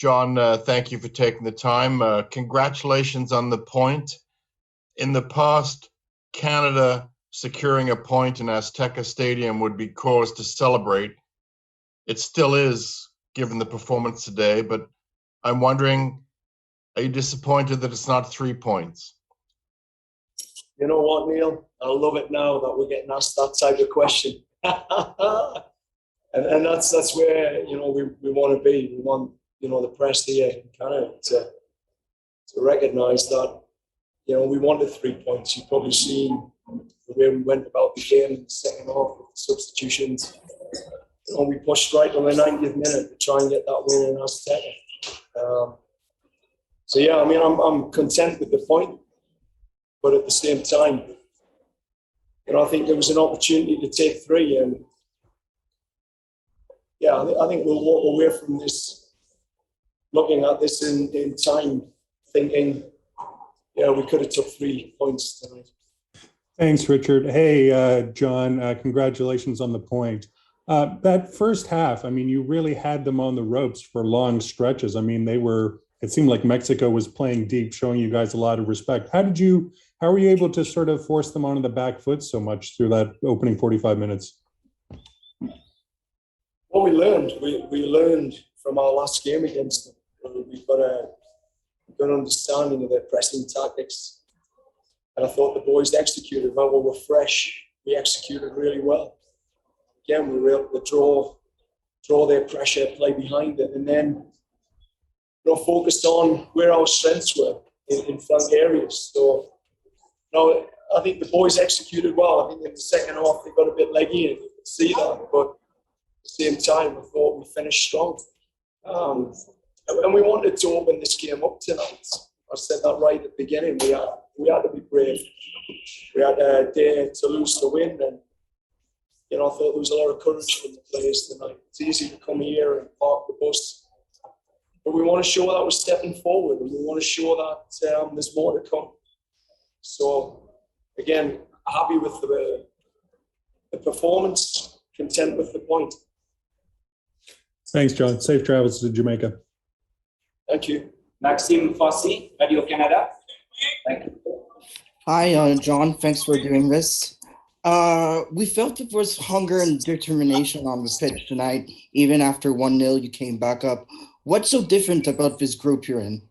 John, thank you for taking the time. Congratulations on the point. In the past, Canada securing a point in Azteca Stadium would be cause to celebrate. It still is, given the performance today, but I'm wondering, are you disappointed that it's not 3 points? You know what, Neil? I love it now that we're getting asked that type of question. and that's where, we want to be. We want, the press here in Canada to recognise that, we wanted 3 points. You've probably seen the way we went about the game in the second half with the substitutions. We pushed right on the 90th minute to try and get that win in Azteca. So yeah, I mean, I'm content with the point, but at the same time, I think there was an opportunity to take 3, and yeah, I think we'll walk away from this, looking at this in time, thinking, yeah, we could have took 3 points tonight. Thanks, Richard. Hey, John, congratulations on the point. That first half, I mean, you really had them on the ropes for long stretches. I mean, it seemed like Mexico was playing deep, showing you guys a lot of respect. How were you able to sort of force them onto the back foot so much through that opening 45 minutes? Well, we learned from our last game against them. We've got a good understanding of their pressing tactics. And I thought the boys executed well. We were fresh. We executed really well. Again, we were able to draw their pressure, play behind it, and then focused on where our strengths were in flank areas. So, I think the boys executed well. I think in the second half they got a bit leggy, and you could see that. But at the same time, I thought we finished strong. And we wanted to open this game up tonight. I said that right at the beginning. We had to be brave. We had a dare to lose to win, and I thought there was a lot of courage from the players tonight. It's easy to come here and park the bus, but we want to show that we're stepping forward, and we want to show that there's more to come. So, again, happy with the performance, content with the point. Thanks, John. Safe travels to Jamaica. Thank you. Maxime Fossey, Radio-Canada. Thank you. Hi, John. Thanks for doing this. We felt it was hunger and determination on the pitch tonight. Even after 1-0, you came back up. What's so different about this group you're in?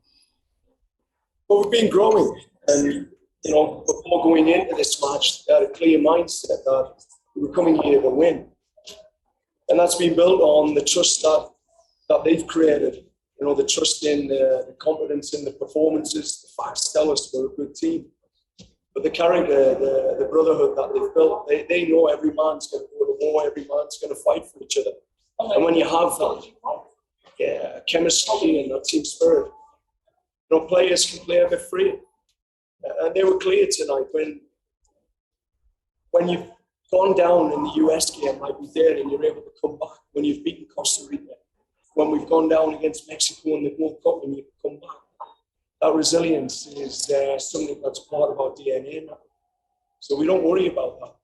Well, we've been growing. And, before going into this match, we had a clear mindset that we were coming here to win. And that's been built on the trust that they've created. The trust in the confidence in the performances. The facts tell us we're a good team. But the character, the brotherhood that they've built, they know every man's going to go to war, every man's going to fight for each other. And when you have that chemistry and that team spirit, players can play a bit free. And they were clear tonight when you've gone down in the US game like we did and you're able to come back, when you've beaten Costa Rica, when we've gone down against Mexico in the World Cup and you come back. That resilience is something that's part of our DNA now. So we don't worry about that.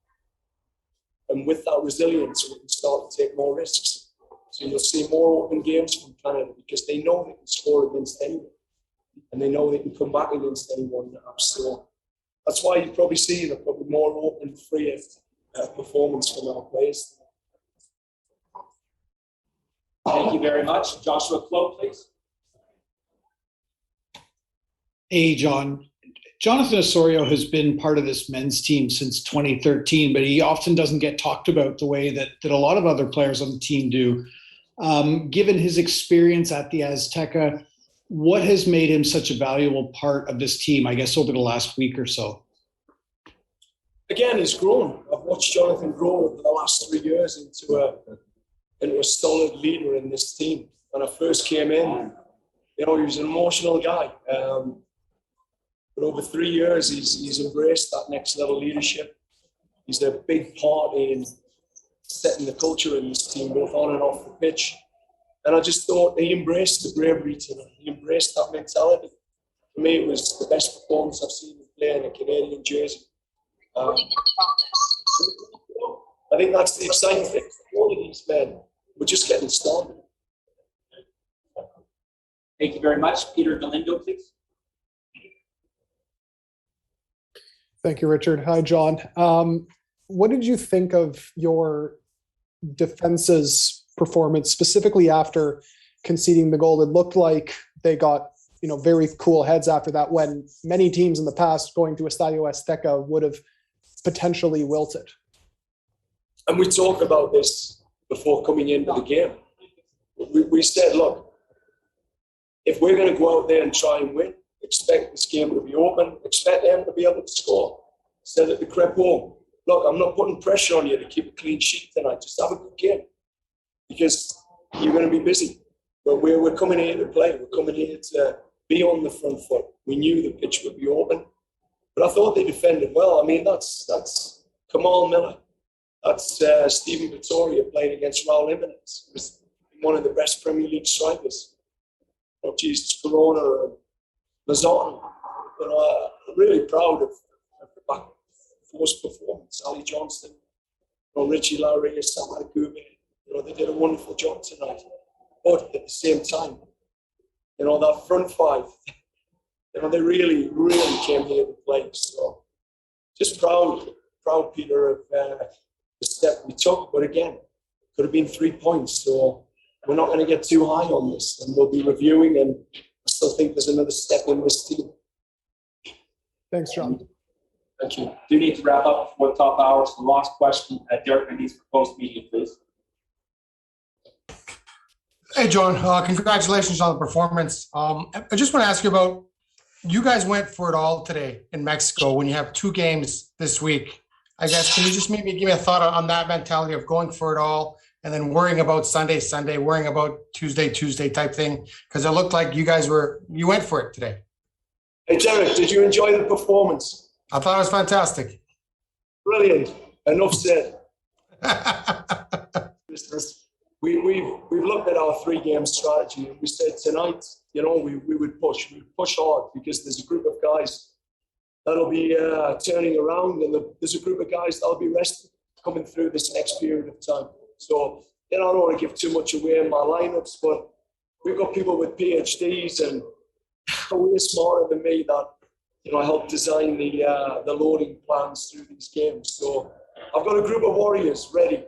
And with that resilience, we can start to take more risks. So you'll see more open games from Canada because they know they can score against anyone. And they know they can come back against anyone now. So that's why you probably see probably more open, freer performance from our players. Thank you very much. Joshua Clough, please. Hey, John. Jonathan Osorio has been part of this men's team since 2013, but he often doesn't get talked about the way that a lot of other players on the team do. Given his experience at the Azteca, what has made him such a valuable part of this team, I guess, over the last week or so? Again, he's grown. I've watched Jonathan grow over the last 3 years into a solid leader in this team. When I first came in, he was an emotional guy. But over 3 years, he's embraced that next level leadership. He's a big part in setting the culture in this team, both on and off the pitch. And I just thought he embraced the bravery tonight. He embraced that mentality. For me, it was the best performance I've seen him play in a Canadian jersey. I think that's the exciting thing for all of these men. We're just getting started. Thank you very much. Peter Galindo, please. Thank you, Richard. Hi, John. What did you think of your defense's performance, specifically after conceding the goal? It looked like they got, very cool heads after that, when many teams in the past going to Estadio Azteca would have potentially wilted. And we talked about this before coming into the game. We said, look, if we're going to go out there and try and win, expect this game to be open, expect them to be able to score. Said at the Crepo, look, I'm not putting pressure on you to keep a clean sheet tonight. Just have a good game, because you're going to be busy. But we're coming here to play. We're coming here to be on the front foot. We knew the pitch would be open, but I thought they defended well. I mean, that's Kamal Miller. That's Stephen Vittoria playing against Raul Jimenez. He was one of the best Premier League strikers. Jesus Corona and Lozano. I'm really proud of the back force performance. Ali Johnston, Richie Larry, Sam Adekube. They did a wonderful job tonight. But at the same time, that front five, they really, really came here to play. So just proud, Peter, of the step we took. But again, could have been 3 points. So we're not going to get too high on this, and we'll be reviewing, and I still think there's another step in this team. Thanks, John. Thank you. Do need to wrap up before the top hours. The last question, Derek Mendes for Post Media, please. Hey, John. Congratulations on the performance. I just want to ask you about, you guys went for it all today in Mexico when you have 2 games this week. I guess, can you just maybe give me a thought on that mentality of going for it all and then worrying about Sunday, worrying about Tuesday type thing? Because it looked like you went for it today. Hey, Derek, did you enjoy the performance? I thought it was fantastic. Brilliant. Enough said. We've looked at our 3-game strategy, and we said tonight, we would push. We would push hard, because there's a group of guys that'll be turning around, and there's a group of guys that'll be rested coming through this next period of time. So, I don't want to give too much away in my lineups, but we've got people with PhDs and way smarter than me that help design the loading plans through these games. So I've got a group of warriors ready.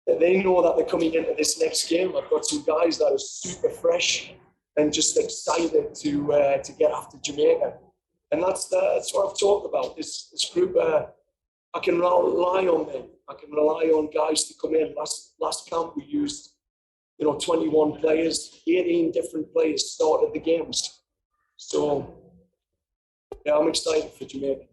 They know that they're coming into this next game. I've got some guys that are super fresh and just excited to get after Jamaica. And that's what I've talked about. This group, I can rely on them. I can rely on guys to come in. Last camp we used, 21 players, 18 different players started the games. So, yeah, I'm excited for Jamaica.